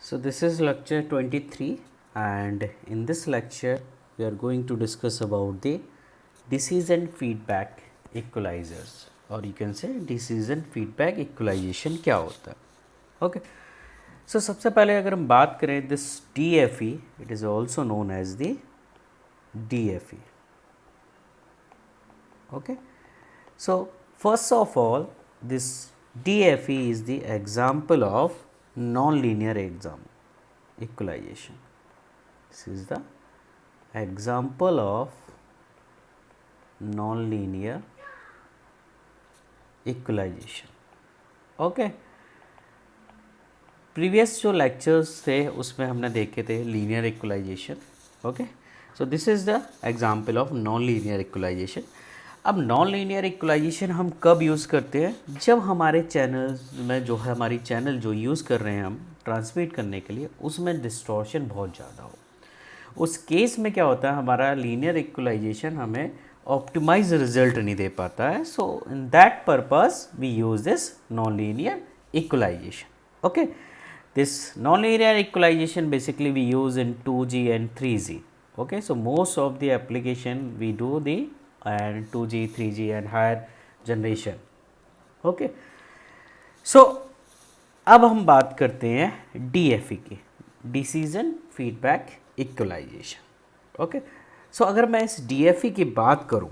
So this is lecture 23, and in this lecture we are going to discuss about the decision feedback equalizers, or you can say decision feedback equalization क्या होता है. Okay. So सबसे पहले अगर हम बात करें this DFE, it is also known as the DFE. Okay. So first of all, this DFE is the example of non-linear equalization. This is the example of non-linear equalization. Okay. Previous जो lectures थे उसमें हमने देखे थे linear equalisation. Okay, so this is the example of non linear equalisation. अब non linear equalisation हम कब use करते हैं? जब हमारे चैनल्स में जो है हमारी चैनल जो यूज़ कर रहे हैं हम ट्रांसमिट करने के लिए, उसमें डिस्टॉर्शन बहुत ज़्यादा हो. उस केस में क्या होता है, हमारा लीनियर इक्वलाइजेशन हमें ऑप्टिमाइज रिजल्ट नहीं दे पाता है. So in that purpose we use this non linear equalization. Okay, this nonlinear equalization basically we use in 2G and 3G. Okay, so most of the application we do the and 2G, 3G and higher generation. Okay, so अब हम बात करते हैं DFE की, decision feedback equalisation. Okay, सो अगर मैं इस DFE की बात करूं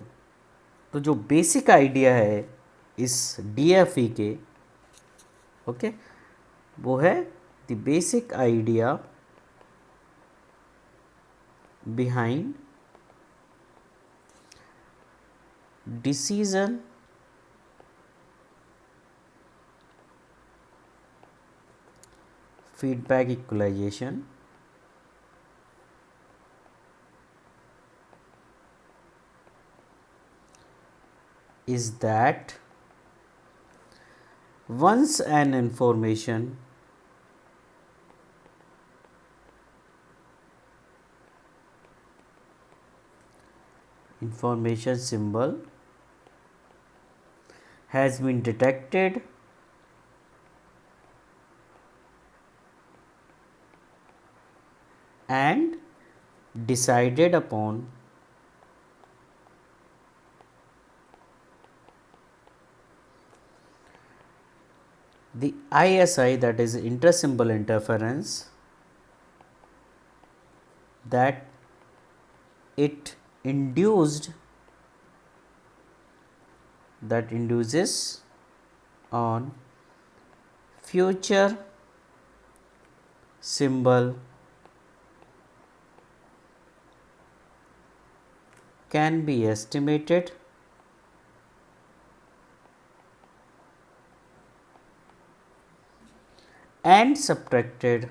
तो जो बेसिक आइडिया है इस DFE के, ओके, वो है the basic idea behind decision feedback equalization is that once an information symbol has been detected and decided upon, the ISI, that is inter-symbol interference, that it induces on future symbol can be estimated and subtracted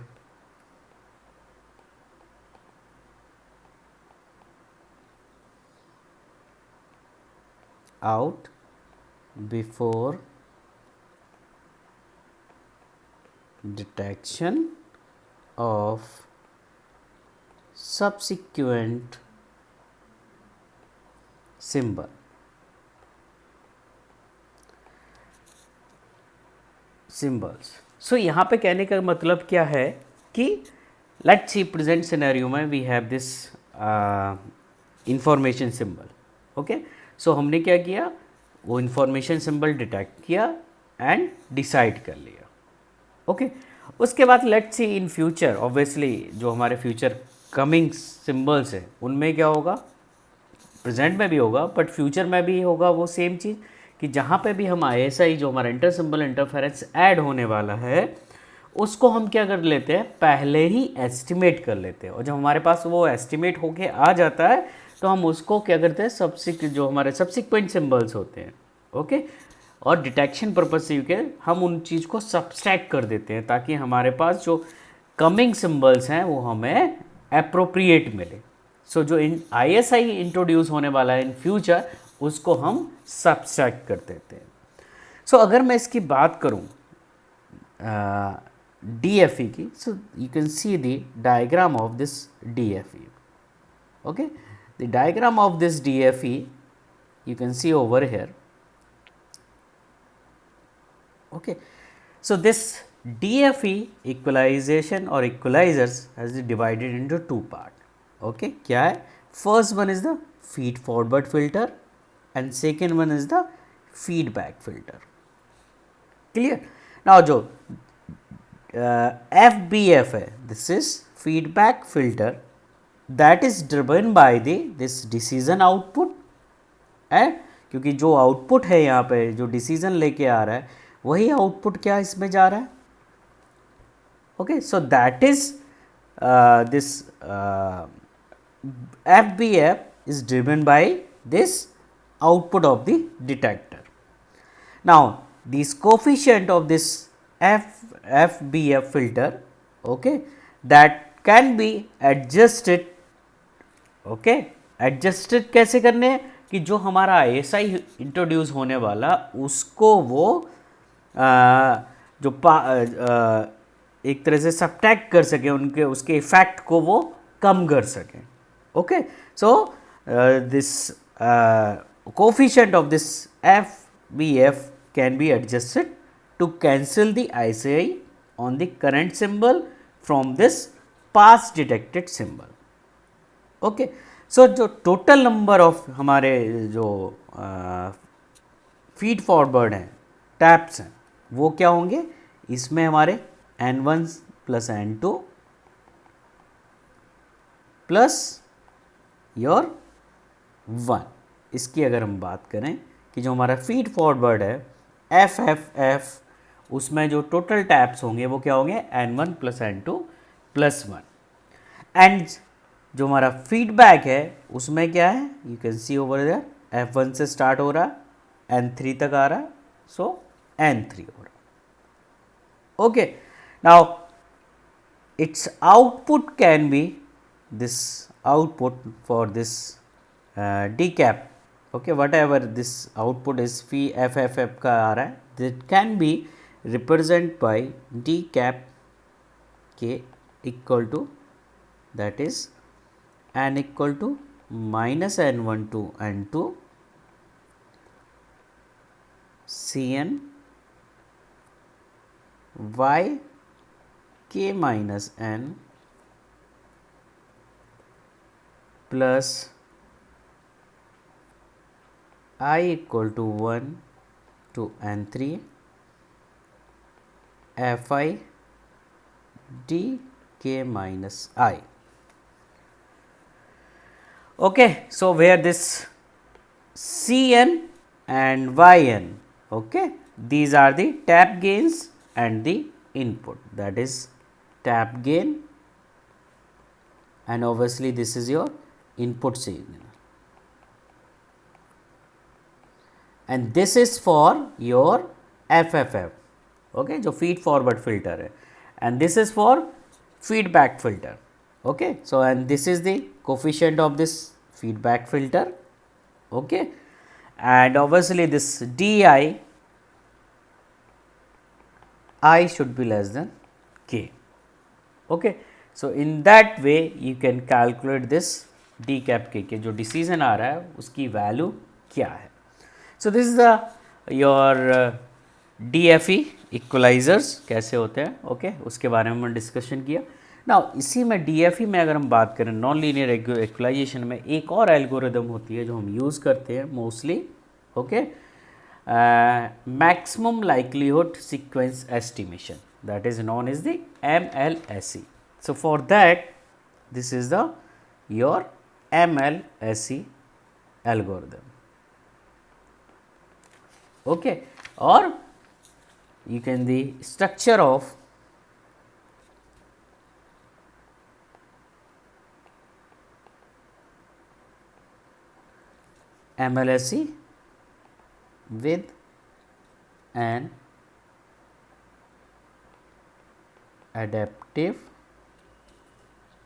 out before detection of subsequent symbol. Symbols. So यहाँ पे कहने का मतलब क्या है कि let's see present scenario में we have this information symbol. Okay, so हमने क्या किया, वो इंफॉर्मेशन सिंबल डिटेक्ट किया एंड डिसाइड कर लिया. ओके, उसके बाद let's see in future, obviously जो हमारे फ्यूचर कमिंग सिंबल्स हैं उनमें क्या होगा, प्रेजेंट में भी होगा बट फ्यूचर में भी होगा वो सेम चीज़, कि जहाँ पे भी हम ISI जो हमारा इंटर सिंबल इंटरफेरेंस ऐड होने वाला है उसको हम क्या कर लेते हैं, पहले ही एस्टिमेट कर लेते हैं. और जब हमारे पास वो एस्टिमेट होके आ जाता है तो हम उसको क्या करते हैं, जो हमारे सब्सिक्वेंट सिंबल्स होते हैं, ओके, और डिटेक्शन पर्पज से के हम उन चीज़ को सब्सट्रैक्ट कर देते हैं ताकि हमारे पास जो कमिंग सिंबल्स हैं वो हमें एप्रोप्रिएट मिले. सो जो ISI इंट्रोड्यूस होने वाला है इन फ्यूचर उसको हम सब्सट्रैक्ट कर देते हैं. सो अगर मैं इसकी बात करूं DFE की, so you can see the diagram of this DFE. Okay, the diagram of this DFE you can see over here. Okay, so this DFE equalization or equalizers has been divided into two parts. Okay, क्या है? First one is the feed forward filter and second one is the feedback filter. Clear? Now जो FBF है, this is feedback filter that is driven by this decision output है, क्योंकि जो output है यहाँ पे जो डिसीजन लेके आ रहा है वही आउटपुट क्या इसमें जा रहा है. Okay, so that is this FBF is driven by this output of the detector. Now, this coefficient of this FBF filter, okay, that can be adjusted. Okay, adjusted कैसे करने हैं कि जो हमारा ISI इंट्रोड्यूस होने वाला उसको वो जो एक तरह से सब्ट्रैक्ट कर सके, उनके उसके इफेक्ट को वो कम कर सकें. Okay, so this coefficient of this FBF can be adjusted to cancel the ISI on the current symbol from this past detected symbol. Okay, so जो टोटल नंबर ऑफ हमारे जो फीड फॉरवर्ड हैं, taps हैं, वो क्या होंगे? इसमें हमारे N1 plus N2 plus your 1. इसकी अगर हम बात करें कि जो हमारा फीड फॉरवर्ड है FFF, उसमें जो टोटल टैप्स होंगे वो क्या होंगे? N1 plus N2 plus 1. And जो हमारा फीडबैक है उसमें क्या है? You can see over there, F1 से स्टार्ट हो रहा, N3 तक आ रहा, सो N3 हो रहा. Okay, now its output can be this output for this decap. Okay, whatever this output is phi FFF का आ रहा है, that can be represented by decap k equal to, that is n equal to minus n1 to n2 Cn y k minus n plus I equal to 1 to n3 fi d k minus I. Okay, so where this Cn and Yn, okay, these are the tap gains and the input, that is tap gain, and obviously this is your input signal, and this is for your FFF, okay, जो feed forward filter है, and this is for feedback filter. Okay, so and this is the coefficient of this feedback filter. Okay, and obviously this di I should be less than k. Okay, so in that way you can calculate this d cap k के जो decision आ रहा है उसकी value क्या है. So this is the your DFE equalisers कैसे होते हैं. ओके, उसके बारे में हमने डिस्कशन किया. नाउ इसी में DFE में अगर हम बात करें नॉन लीनियर इक्वलाइजेशन में एक और एल्गोरिदम होती है जो हम यूज़ करते हैं mostly. Okay, maximum likelihood sequence estimation, that is known as the MLSE. So for that this is the your MLSE algorithm. Okay, और you can the structure of MLSE with an adaptive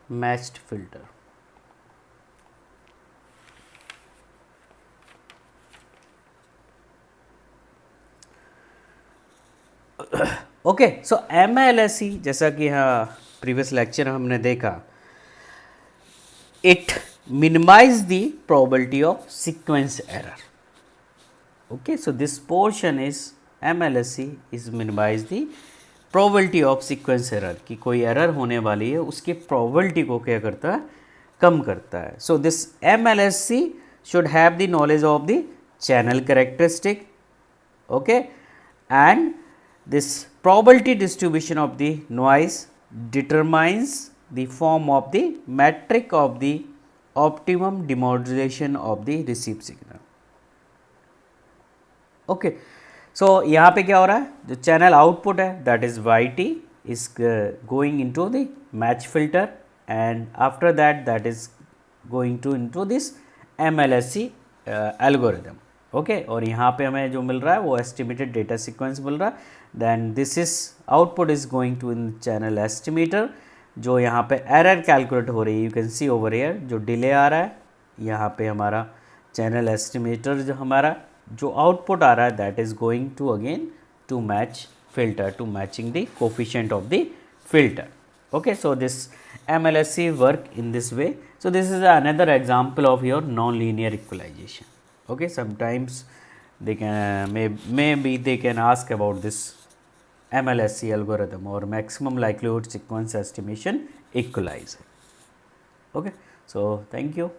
matched filter. Okay, so MLSE जैसा कि हाँ previous lecture हमने देखा, it minimise the probability of sequence error. Okay, so this portion is MLSE is minimize the probability of sequence error, कि कोई error होने वाली है उसकी प्रोबेबिलिटी को क्या करता है, कम करता है. So this MLSC should have the knowledge of the channel characteristic, okay, and this probability distribution of the noise determines the form of the metric of the optimum demodulation of the received signal. Okay, so यहाँ पे क्या हो रहा है, जो channel output है that is YT is going into the match filter and after that is going to into this MLSC algorithm. Okay, और यहाँ पे हमें जो मिल रहा है वो एस्टिमेटेड डेटा सीक्वेंस मिल रहा है. Then this is output is going to in channel estimator, जो यहाँ पे एरर कैलकुलेट हो रही है. You can see over here जो डिले आ रहा है, यहाँ पे हमारा चैनल एस्टिमेटर जो हमारा जो आउटपुट आ रहा है that is going to again to match filter, to matching the coefficient of the filter. Okay, so this MLSC work in this way. So this is another example of your non-linear equalization. Okay, sometimes they can maybe they can ask about this MLSC algorithm or maximum likelihood sequence estimation equalizer. Okay, so thank you.